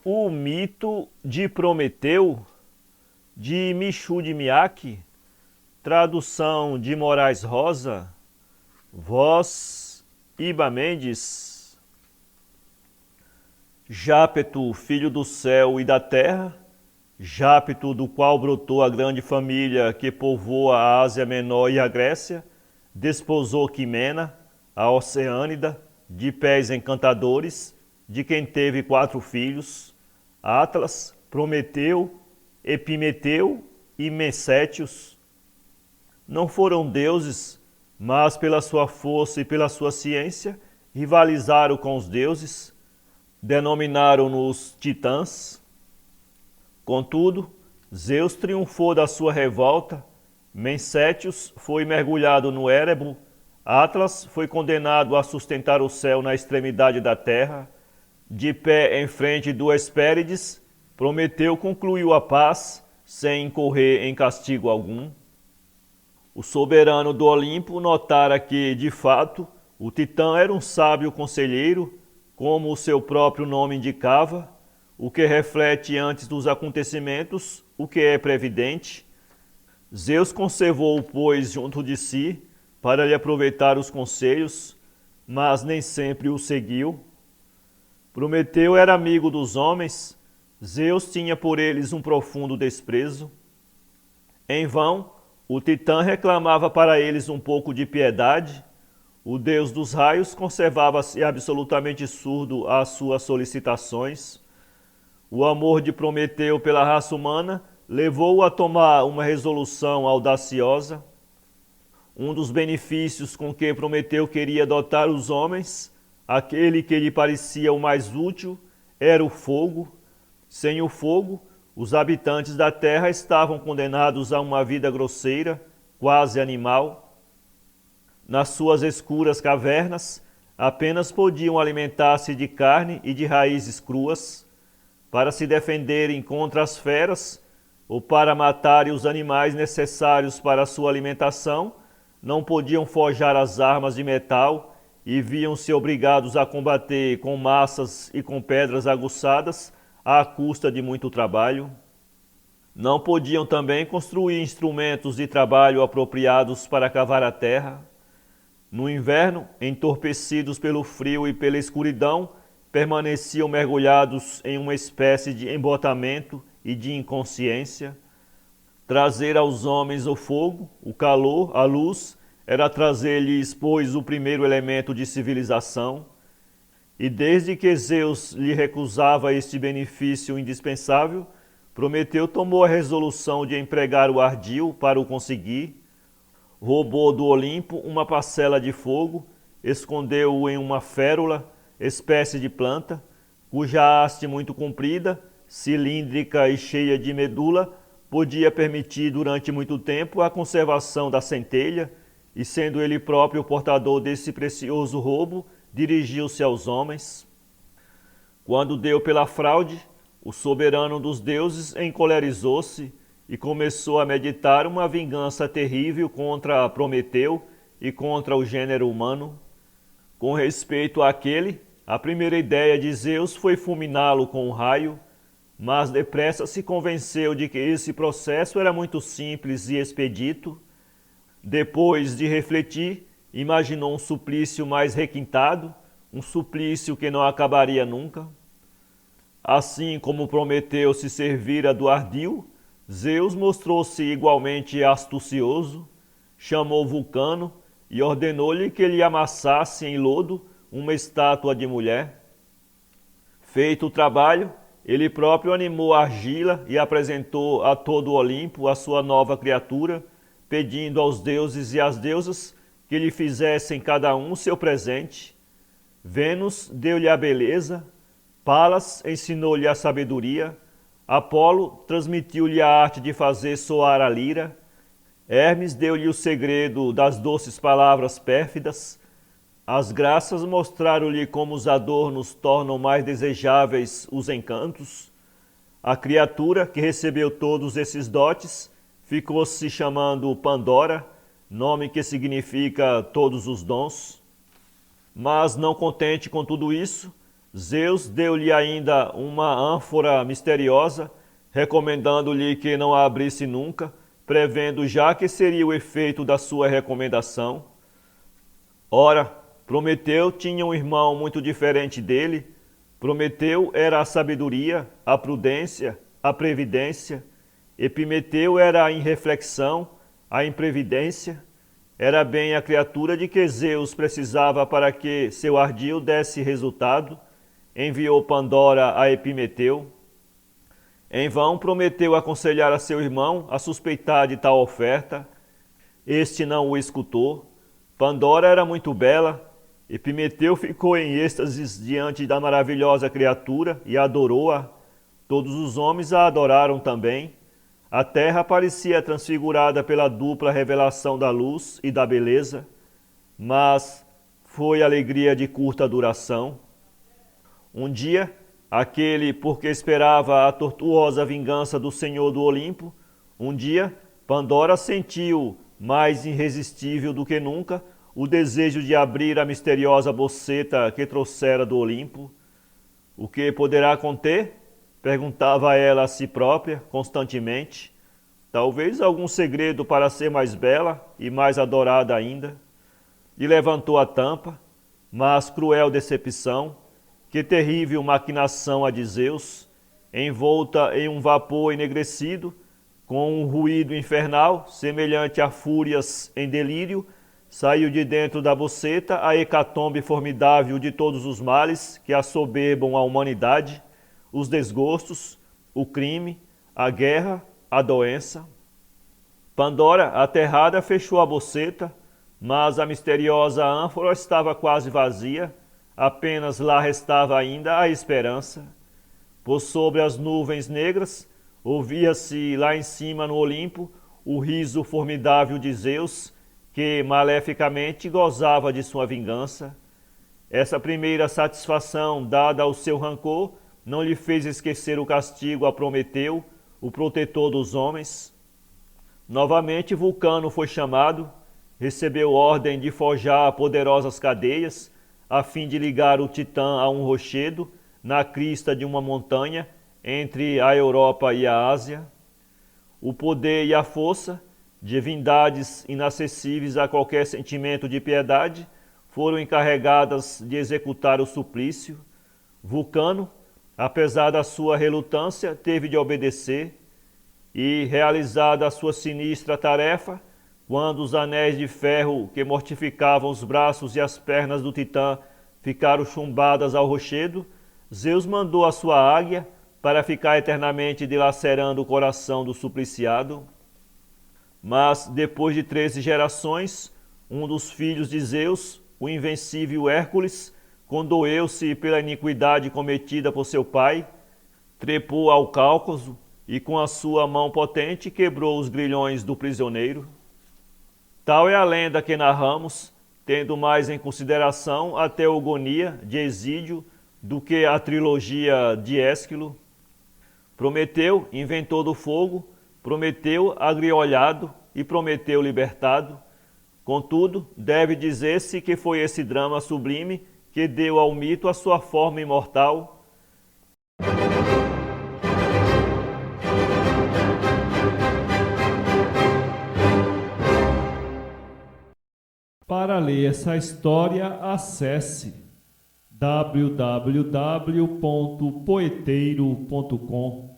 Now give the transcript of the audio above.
O mito de Prometeu, de Michoud Miak, tradução de Moraes Rosa, voz Iba Mendes. Jápeto, filho do céu e da terra, Jápeto, do qual brotou a grande família que povoa a Ásia Menor e a Grécia, desposou Quimena, a Oceânida, de pés encantadores, de quem teve 4 filhos, Atlas, Prometeu, Epimeteu e Mesétios. Não foram deuses, mas pela sua força e pela sua ciência rivalizaram com os deuses, denominaram-nos titãs. Contudo, Zeus triunfou da sua revolta, Mesétios foi mergulhado no Érebo, Atlas foi condenado a sustentar o céu na extremidade da terra, de pé em frente do Hespérides, Prometeu concluiu a paz, sem incorrer em castigo algum. O soberano do Olimpo notara que, de fato, o Titã era um sábio conselheiro, como o seu próprio nome indicava, o que reflete antes dos acontecimentos o que é previdente. Zeus conservou-o, pois, junto de si, para lhe aproveitar os conselhos, mas nem sempre o seguiu. Prometeu era amigo dos homens, Zeus tinha por eles um profundo desprezo. Em vão, o Titã reclamava para eles um pouco de piedade, o deus dos raios conservava-se absolutamente surdo às suas solicitações. O amor de Prometeu pela raça humana levou-o a tomar uma resolução audaciosa. Um dos benefícios com que Prometeu queria dotar os homens, aquele que lhe parecia o mais útil, era o fogo. Sem o fogo, os habitantes da terra estavam condenados a uma vida grosseira, quase animal. Nas suas escuras cavernas, apenas podiam alimentar-se de carne e de raízes cruas. Para se defenderem contra as feras, ou para matarem os animais necessários para a sua alimentação, não podiam forjar as armas de metal e viam-se obrigados a combater com massas e com pedras aguçadas à custa de muito trabalho. Não podiam também construir instrumentos de trabalho apropriados para cavar a terra. No inverno, entorpecidos pelo frio e pela escuridão, permaneciam mergulhados em uma espécie de embotamento e de inconsciência. Trazer aos homens o fogo, o calor, a luz, era trazer-lhes, pois, o primeiro elemento de civilização. E desde que Zeus lhe recusava este benefício indispensável, Prometeu tomou a resolução de empregar o ardil para o conseguir. Roubou do Olimpo uma parcela de fogo, escondeu-o em uma férula, espécie de planta, cuja haste muito comprida, cilíndrica e cheia de medula, podia permitir durante muito tempo a conservação da centelha, e sendo ele próprio o portador desse precioso roubo, dirigiu-se aos homens. Quando deu pela fraude, o soberano dos deuses encolerizou-se e começou a meditar uma vingança terrível contra Prometeu e contra o gênero humano. Com respeito àquele, a primeira ideia de Zeus foi fulminá-lo com um raio, mas depressa se convenceu de que esse processo era muito simples e expedito. Depois de refletir, imaginou um suplício mais requintado, um suplício que não acabaria nunca. Assim como Prometeu se servira do ardil, Zeus mostrou-se igualmente astucioso, chamou Vulcano e ordenou-lhe que lhe amassasse em lodo uma estátua de mulher. Feito o trabalho, ele próprio animou a argila e apresentou a todo o Olimpo a sua nova criatura, pedindo aos deuses e às deusas que lhe fizessem cada um seu presente. Vênus deu-lhe a beleza, Palas ensinou-lhe a sabedoria, Apolo transmitiu-lhe a arte de fazer soar a lira, Hermes deu-lhe o segredo das doces palavras pérfidas, as graças mostraram-lhe como os adornos tornam mais desejáveis os encantos. A criatura que recebeu todos esses dotes ficou se chamando Pandora, nome que significa todos os dons. Mas não contente com tudo isso, Zeus deu-lhe ainda uma ânfora misteriosa, recomendando-lhe que não a abrisse nunca, prevendo já que seria o efeito da sua recomendação. Ora, Prometeu tinha um irmão muito diferente dele. Prometeu era a sabedoria, a prudência, a previdência. Epimeteu era a irreflexão, a imprevidência. Era bem a criatura de que Zeus precisava para que seu ardil desse resultado. Enviou Pandora a Epimeteu. Em vão Prometeu aconselhar a seu irmão a suspeitar de tal oferta. Este não o escutou. Pandora era muito bela. Epimeteu ficou em êxtases diante da maravilhosa criatura e adorou-a. Todos os homens a adoraram também. A terra parecia transfigurada pela dupla revelação da luz e da beleza, mas foi alegria de curta duração. Um dia, aquele porque esperava a tortuosa vingança do Senhor do Olimpo, um dia Pandora sentiu, mais irresistível do que nunca, o desejo de abrir a misteriosa boceta que trouxera do Olimpo. O que poderá conter? Perguntava ela a si própria constantemente. Talvez algum segredo para ser mais bela e mais adorada ainda. E levantou a tampa, mas cruel decepção, que terrível maquinação a de Zeus, envolta em um vapor enegrecido, com um ruído infernal, semelhante a fúrias em delírio, saiu de dentro da boceta a hecatombe formidável de todos os males que assoberbam a humanidade, os desgostos, o crime, a guerra, a doença. Pandora, aterrada, fechou a boceta, mas a misteriosa ânfora estava quase vazia, apenas lá restava ainda a esperança. Por sobre as nuvens negras, ouvia-se lá em cima no Olimpo o riso formidável de Zeus, que maleficamente gozava de sua vingança. Essa primeira satisfação dada ao seu rancor não lhe fez esquecer o castigo a Prometeu, o protetor dos homens. Novamente Vulcano foi chamado, recebeu ordem de forjar poderosas cadeias, a fim de ligar o Titã a um rochedo, na crista de uma montanha, entre a Europa e a Ásia. O poder e a força, divindades inacessíveis a qualquer sentimento de piedade, foram encarregadas de executar o suplício. Vulcano, apesar da sua relutância, teve de obedecer, e, realizada a sua sinistra tarefa, quando os anéis de ferro que mortificavam os braços e as pernas do Titã ficaram chumbadas ao rochedo, Zeus mandou a sua águia para ficar eternamente dilacerando o coração do supliciado. Mas, depois de 13 gerações, um dos filhos de Zeus, o invencível Hércules, condoeu-se pela iniquidade cometida por seu pai, trepou ao Cáucaso e com a sua mão potente quebrou os grilhões do prisioneiro. Tal é a lenda que narramos, tendo mais em consideração a teogonia de Hesídio do que a trilogia de Ésquilo. Prometeu, inventor do fogo, Prometeu agriolhado e Prometeu libertado. Contudo, deve dizer-se que foi esse drama sublime que deu ao mito a sua forma imortal. Para ler essa história, acesse www.poeteiro.com.